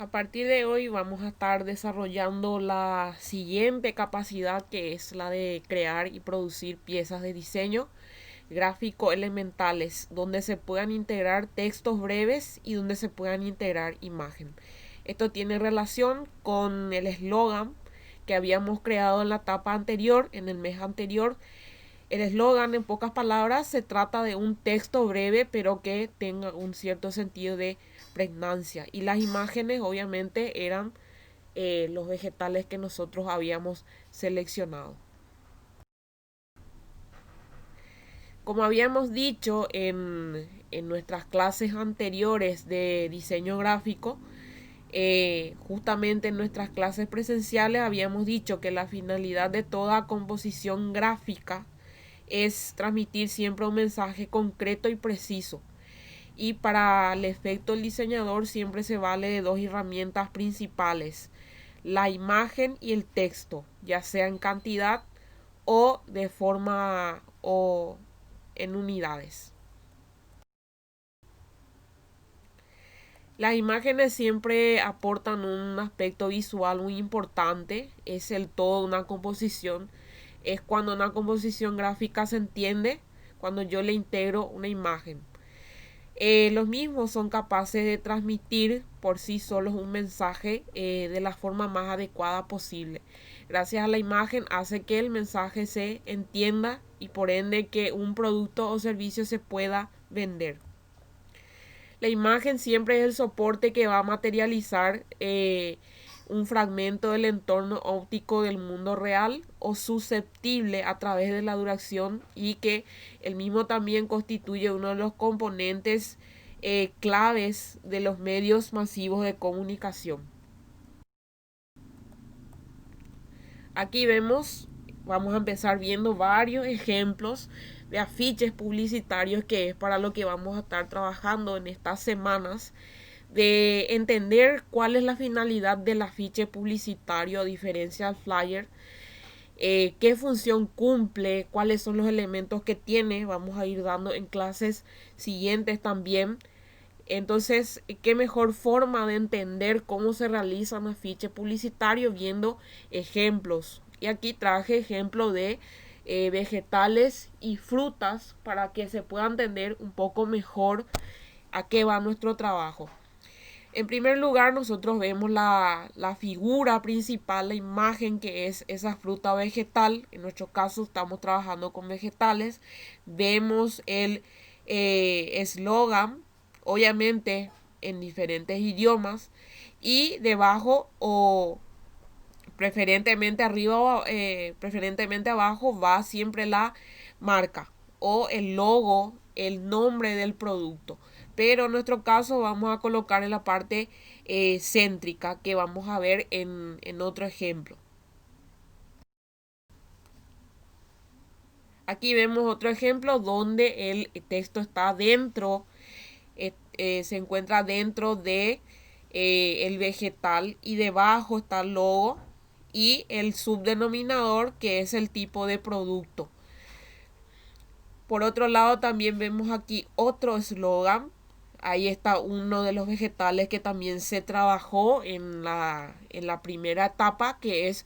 A partir de hoy vamos a estar desarrollando la siguiente capacidad, que es la de crear y producir piezas de diseño gráfico elementales donde se puedan integrar textos breves y donde se puedan integrar imagen. Esto tiene relación con el eslogan que habíamos creado en la etapa anterior, en el mes anterior. El eslogan, en pocas palabras, se trata de un texto breve pero que tenga un cierto sentido de pregnancia. Y las imágenes obviamente eran los vegetales que nosotros habíamos seleccionado. Como habíamos dicho en nuestras clases anteriores de diseño gráfico, justamente en nuestras clases presenciales habíamos dicho que la finalidad de toda composición gráfica es transmitir siempre un mensaje concreto y preciso. Y para el efecto del diseñador siempre se vale de dos herramientas principales: la imagen y el texto, ya sea en cantidad o de forma o en unidades. Las imágenes siempre aportan un aspecto visual muy importante, es el todo de una composición, es cuando una composición gráfica se entiende, cuando yo le integro una imagen. Los mismos son capaces de transmitir por sí solos un mensaje de la forma más adecuada posible. Gracias a la imagen hace que el mensaje se entienda y por ende que un producto o servicio se pueda vender. La imagen siempre es el soporte que va a materializar un fragmento del entorno óptico del mundo real o susceptible a través de la duración, y que el mismo también constituye uno de los componentes claves de los medios masivos de comunicación. Aquí vamos a empezar viendo varios ejemplos de afiches publicitarios, que es para lo que vamos a estar trabajando en estas semanas, de entender cuál es la finalidad del afiche publicitario a diferencia del flyer, qué función cumple, cuáles son los elementos que tiene. Vamos a ir dando en clases siguientes también. Entonces, qué mejor forma de entender cómo se realiza un afiche publicitario viendo ejemplos. Y aquí traje ejemplos de vegetales y frutas para que se pueda entender un poco mejor a qué va nuestro trabajo. En primer lugar, nosotros vemos la figura principal, la imagen, que es esa fruta vegetal. En nuestro caso estamos trabajando con vegetales. Vemos el eslogan, obviamente en diferentes idiomas. Y debajo o preferentemente arriba, preferentemente abajo, va siempre la marca o el logo, el nombre del producto. Pero en nuestro caso vamos a colocar en la parte céntrica, que vamos a ver en otro ejemplo. Aquí vemos otro ejemplo donde el texto está dentro, se encuentra dentro de el vegetal, y debajo está el logo y el subdenominador, que es el tipo de producto. Por otro lado, también vemos aquí otro eslogan. Ahí está uno de los vegetales que también se trabajó en la primera etapa, que es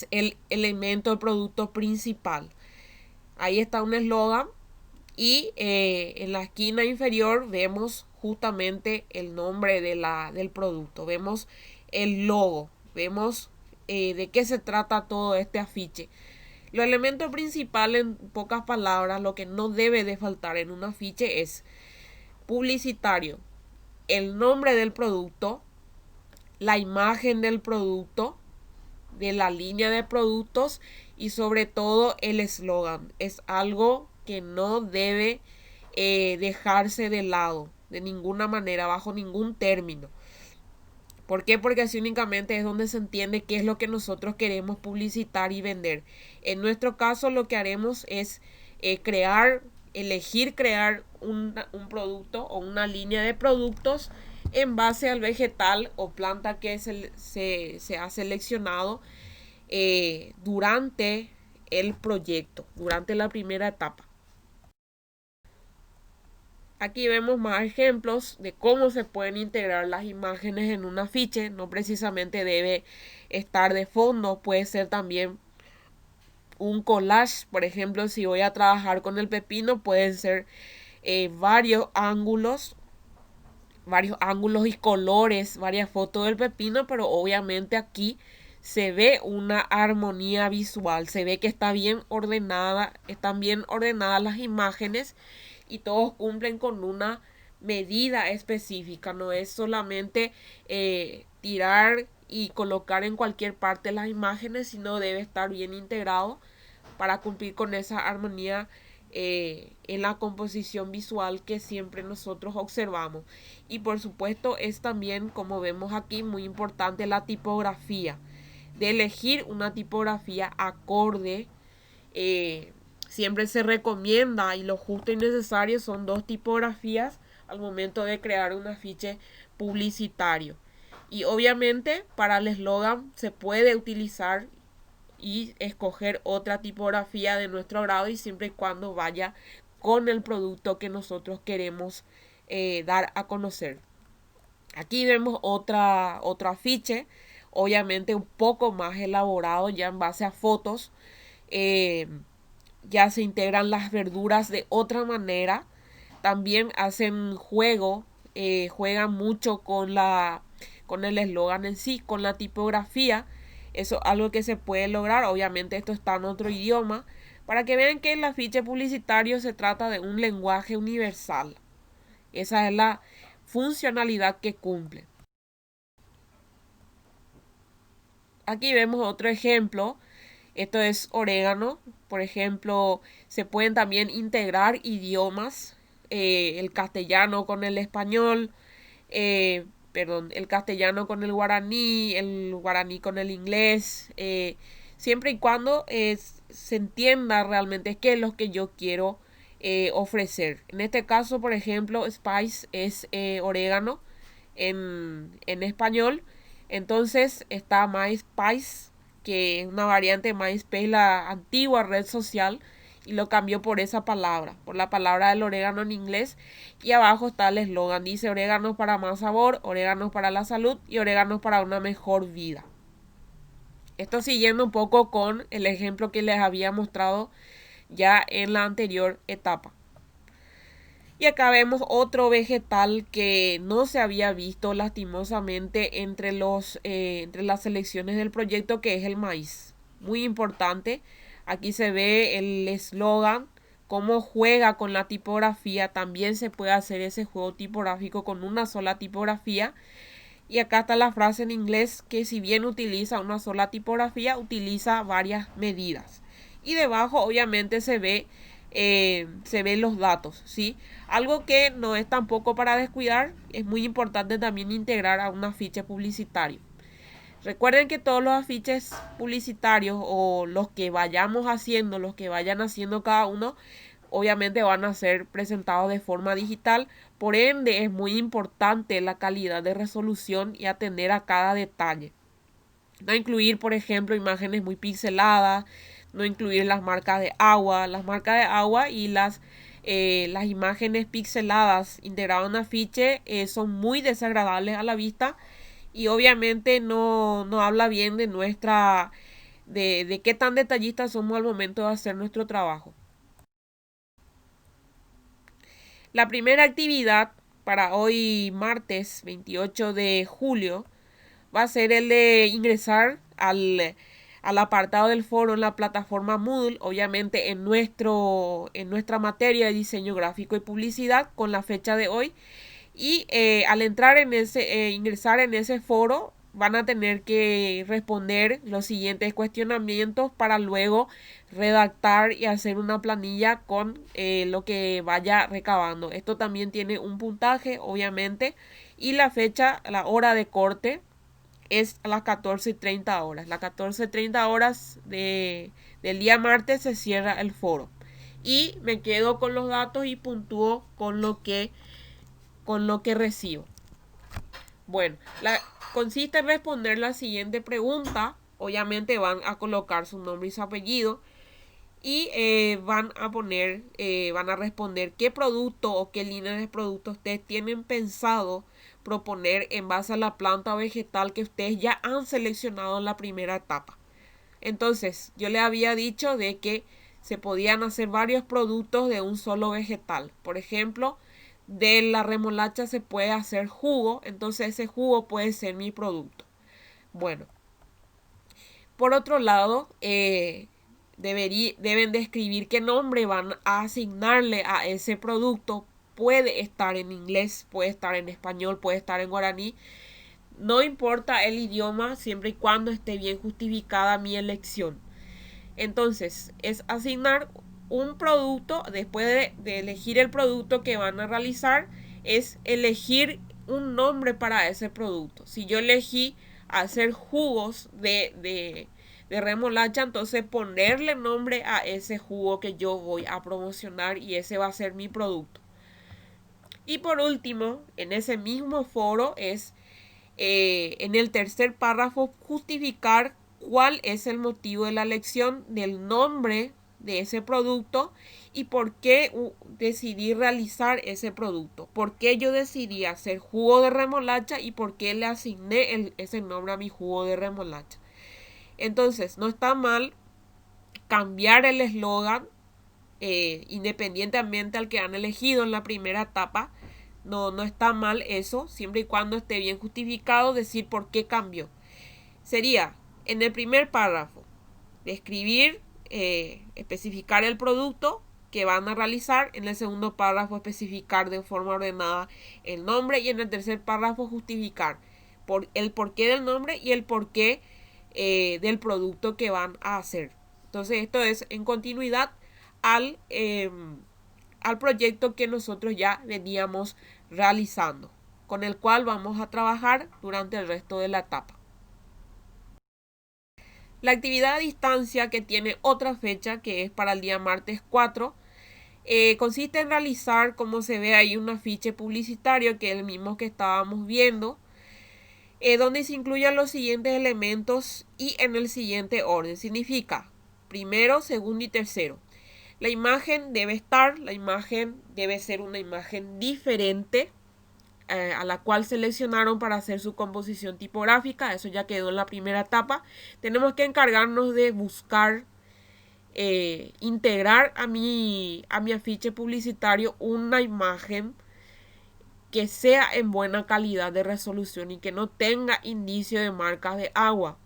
el elemento del producto principal. Ahí está un eslogan, y en la esquina inferior vemos justamente el nombre del producto. Vemos el logo, vemos de qué se trata todo este afiche. Los elementos principales, en pocas palabras, lo que no debe de faltar en un afiche es publicitario: el nombre del producto, la imagen del producto, de la línea de productos, y sobre todo el eslogan. Es algo que no debe dejarse de lado de ninguna manera, bajo ningún término. ¿Por qué? Porque así únicamente es donde se entiende qué es lo que nosotros queremos publicitar y vender. En nuestro caso, lo que haremos es elegir crear un producto o una línea de productos en base al vegetal o planta que se ha seleccionado durante el proyecto, durante la primera etapa. Aquí vemos más ejemplos de cómo se pueden integrar las imágenes en un afiche. No precisamente debe estar de fondo, puede ser también un collage. Por ejemplo, si voy a trabajar con el pepino, pueden ser varios ángulos y colores, varias fotos del pepino, pero obviamente aquí se ve una armonía visual, se ve que está bien ordenada, están bien ordenadas las imágenes y todos cumplen con una medida específica, no es solamente tirar y colocar en cualquier parte las imágenes, sino debe estar bien integrado para cumplir con esa armonía en la composición visual que siempre nosotros observamos. Y por supuesto es también, como vemos aquí, muy importante la tipografía, de elegir una tipografía acorde. Siempre se recomienda, y lo justo y necesario son 2 tipografías al momento de crear un afiche publicitario. Y obviamente para el eslogan se puede utilizar y escoger otra tipografía de nuestro agrado, y siempre y cuando vaya con el producto que nosotros queremos dar a conocer. Aquí vemos otro afiche, obviamente un poco más elaborado, ya en base a fotos. Ya se integran las verduras de otra manera. También hacen juego, juegan mucho con el eslogan en sí, con la tipografía. Eso es algo que se puede lograr. Obviamente esto está en otro idioma, para que vean que el afiche publicitario se trata de un lenguaje universal. Esa es la funcionalidad que cumple. Aquí vemos otro ejemplo. Esto es orégano. Por ejemplo, se pueden también integrar idiomas. El castellano con el español. El castellano con el guaraní con el inglés. Siempre y cuando se entienda realmente qué es lo que yo quiero ofrecer. En este caso, por ejemplo, spice es orégano en español. Entonces está MySpace, que es una variante de MySpace, la antigua red social, y lo cambió por esa palabra, por la palabra del orégano en inglés. Y abajo está el eslogan, dice oréganos para más sabor, oréganos para la salud y oréganos para una mejor vida. Esto siguiendo un poco con el ejemplo que les había mostrado ya en la anterior etapa. Y acá vemos otro vegetal que no se había visto lastimosamente entre las selecciones del proyecto, que es el maíz. Muy importante. Aquí se ve el eslogan, cómo juega con la tipografía. También se puede hacer ese juego tipográfico con una sola tipografía. Y acá está la frase en inglés, que si bien utiliza una sola tipografía, utiliza varias medidas. Y debajo obviamente se ven los datos, ¿sí? Algo que no es tampoco para descuidar, es muy importante también integrar a un afiche publicitario. Recuerden que todos los afiches publicitarios, o los que vayamos haciendo, los que vayan haciendo cada uno, obviamente van a ser presentados de forma digital. Por ende, es muy importante la calidad de resolución y atender a cada detalle. No incluir, por ejemplo, imágenes muy pixeladas, no incluir las marcas de agua. Las marcas de agua y las imágenes pixeladas integradas en un afiche son muy desagradables a la vista, y obviamente no habla bien de qué tan detallistas somos al momento de hacer nuestro trabajo. La primera actividad para hoy martes 28 de julio va a ser el de ingresar al apartado del foro en la plataforma Moodle, obviamente en nuestra materia de diseño gráfico y publicidad, con la fecha de hoy. Y al ingresar en ese foro, van a tener que responder los siguientes cuestionamientos para luego redactar y hacer una planilla con lo que vaya recabando. Esto también tiene un puntaje, obviamente, y la fecha, la hora de corte es a las 14:30 horas. Las 14:30 horas del día martes se cierra el foro. Y me quedo con los datos y puntúo con lo que recibo. Bueno, consiste en responder la siguiente pregunta. Obviamente van a colocar su nombre y su apellido. y van a responder qué producto o qué línea de producto ustedes tienen pensado proponer en base a la planta vegetal que ustedes ya han seleccionado en la primera etapa. Entonces, yo le había dicho de que se podían hacer varios productos de un solo vegetal. Por ejemplo, de la remolacha se puede hacer jugo, entonces ese jugo puede ser mi producto. Bueno, por otro lado, deben describir qué nombre van a asignarle a ese producto. Puede estar en inglés, puede estar en español, puede estar en guaraní. No importa el idioma, siempre y cuando esté bien justificada mi elección. Entonces, es asignar un producto, después de elegir el producto que van a realizar, es elegir un nombre para ese producto. Si yo elegí hacer jugos de remolacha, entonces ponerle nombre a ese jugo que yo voy a promocionar y ese va a ser mi producto. Y por último, en ese mismo foro es en el tercer párrafo justificar cuál es el motivo de la elección del nombre de ese producto y por qué decidí realizar ese producto. Por qué yo decidí hacer jugo de remolacha y por qué le asigné ese nombre a mi jugo de remolacha. Entonces, no está mal cambiar el eslogan independientemente al que han elegido en la primera etapa. No está mal eso, siempre y cuando esté bien justificado decir por qué cambió. Sería en el primer párrafo describir, especificar el producto que van a realizar. En el segundo párrafo especificar de forma ordenada el nombre y en el tercer párrafo justificar el porqué del nombre y el porqué del producto que van a hacer. Entonces esto es en continuidad al proyecto que nosotros ya veníamos realizando, con el cual vamos a trabajar durante el resto de la etapa. La actividad a distancia, que tiene otra fecha, que es para el día martes 4, consiste en realizar, como se ve ahí, un afiche publicitario, que es el mismo que estábamos viendo, donde se incluyan los siguientes elementos y en el siguiente orden. Significa primero, segundo y tercero. La imagen debe ser una imagen diferente a la cual seleccionaron para hacer su composición tipográfica. Eso ya quedó en la primera etapa. Tenemos que encargarnos de buscar, integrar a mi afiche publicitario una imagen que sea en buena calidad de resolución y que no tenga indicio de marcas de agua,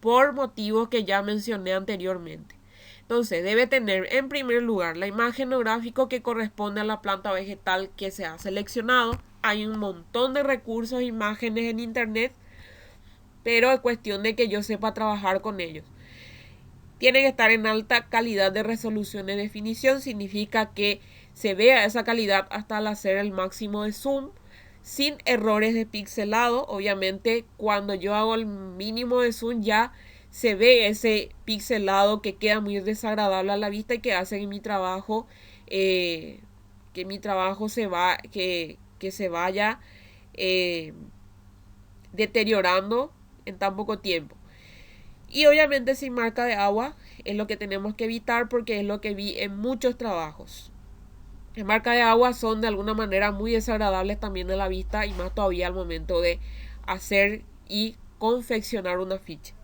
por motivos que ya mencioné anteriormente. Entonces debe tener en primer lugar la imagen o gráfico que corresponde a la planta vegetal que se ha seleccionado. Hay un montón de recursos, imágenes en internet, pero es cuestión de que yo sepa trabajar con ellos. Tiene que estar en alta calidad de resolución y definición. Significa que se vea esa calidad hasta al hacer el máximo de zoom, sin errores de pixelado. Obviamente cuando yo hago el mínimo de zoom ya se ve ese pixelado que queda muy desagradable a la vista y que hace que mi trabajo se vaya deteriorando en tan poco tiempo. Y obviamente sin marca de agua es lo que tenemos que evitar, porque es lo que vi en muchos trabajos. Las marcas de agua son de alguna manera muy desagradables también a la vista, y más todavía al momento de hacer y confeccionar una ficha.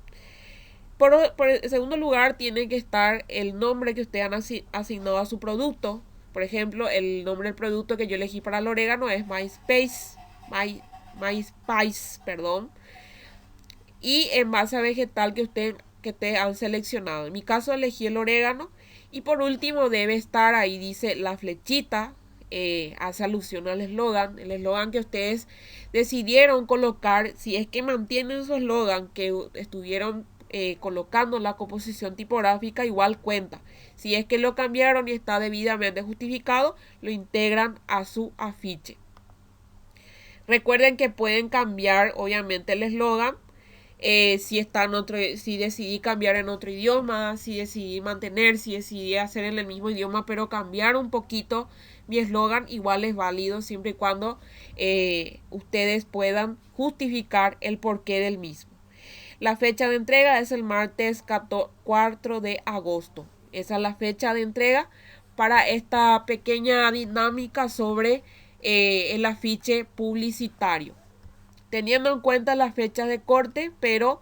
Por el segundo lugar, tiene que estar el nombre que ustedes han asignado a su producto. Por ejemplo, el nombre del producto que yo elegí para el orégano es MySpace, perdón. Y en base a vegetal que ustedes han seleccionado. En mi caso elegí el orégano. Y por último debe estar ahí, dice la flechita, hace alusión al eslogan. El eslogan que ustedes decidieron colocar, si es que mantienen su eslogan que estuvieron colocando la composición tipográfica, igual cuenta. Si es que lo cambiaron y está debidamente justificado, lo integran a su afiche. Recuerden que pueden cambiar obviamente el eslogan si decidí cambiar en otro idioma, si decidí mantener, si decidí hacer en el mismo idioma, pero cambiar un poquito mi eslogan, igual es válido siempre y cuando ustedes puedan justificar el porqué del mismo. La fecha de entrega es el martes 4 de agosto. Esa es la fecha de entrega para esta pequeña dinámica sobre el afiche publicitario. Teniendo en cuenta las fechas de corte, pero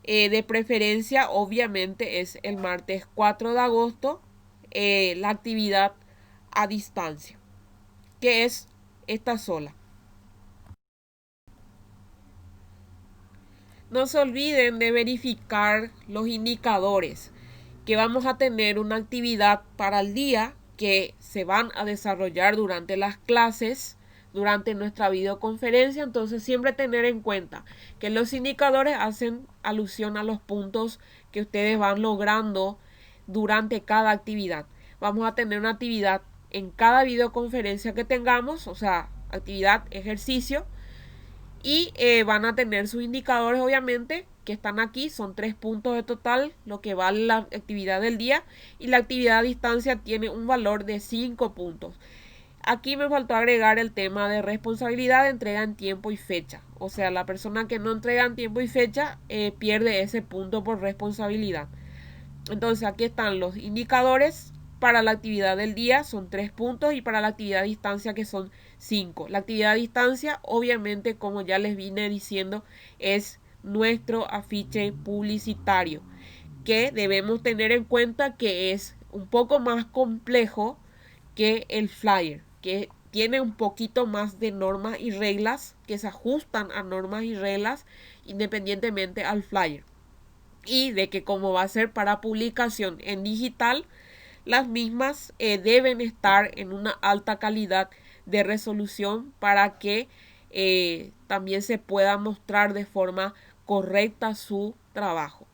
de preferencia obviamente es el martes 4 de agosto la actividad a distancia, que es esta sola. No se olviden de verificar los indicadores, que vamos a tener una actividad para el día que se van a desarrollar durante las clases, durante nuestra videoconferencia. Entonces siempre tener en cuenta que los indicadores hacen alusión a los puntos que ustedes van logrando durante cada actividad. Vamos a tener una actividad en cada videoconferencia que tengamos, o sea, actividad, ejercicio, y van a tener sus indicadores obviamente que están aquí, son 3 puntos de total lo que vale la actividad del día, y la actividad a distancia tiene un valor de 5 puntos. Aquí me faltó agregar el tema de responsabilidad de entrega en tiempo y fecha, o sea, la persona que no entrega en tiempo y fecha pierde ese punto por responsabilidad. Entonces aquí están los indicadores. Para la actividad del día son 3 puntos y para la actividad a distancia, que son 5. La actividad a distancia, obviamente, como ya les vine diciendo, es nuestro afiche publicitario, que debemos tener en cuenta que es un poco más complejo que el flyer, que tiene un poquito más de normas y reglas, que se ajustan a normas y reglas independientemente al flyer, y de que como va a ser para publicación en digital, las mismas deben estar en una alta calidad de resolución para que también se pueda mostrar de forma correcta su trabajo.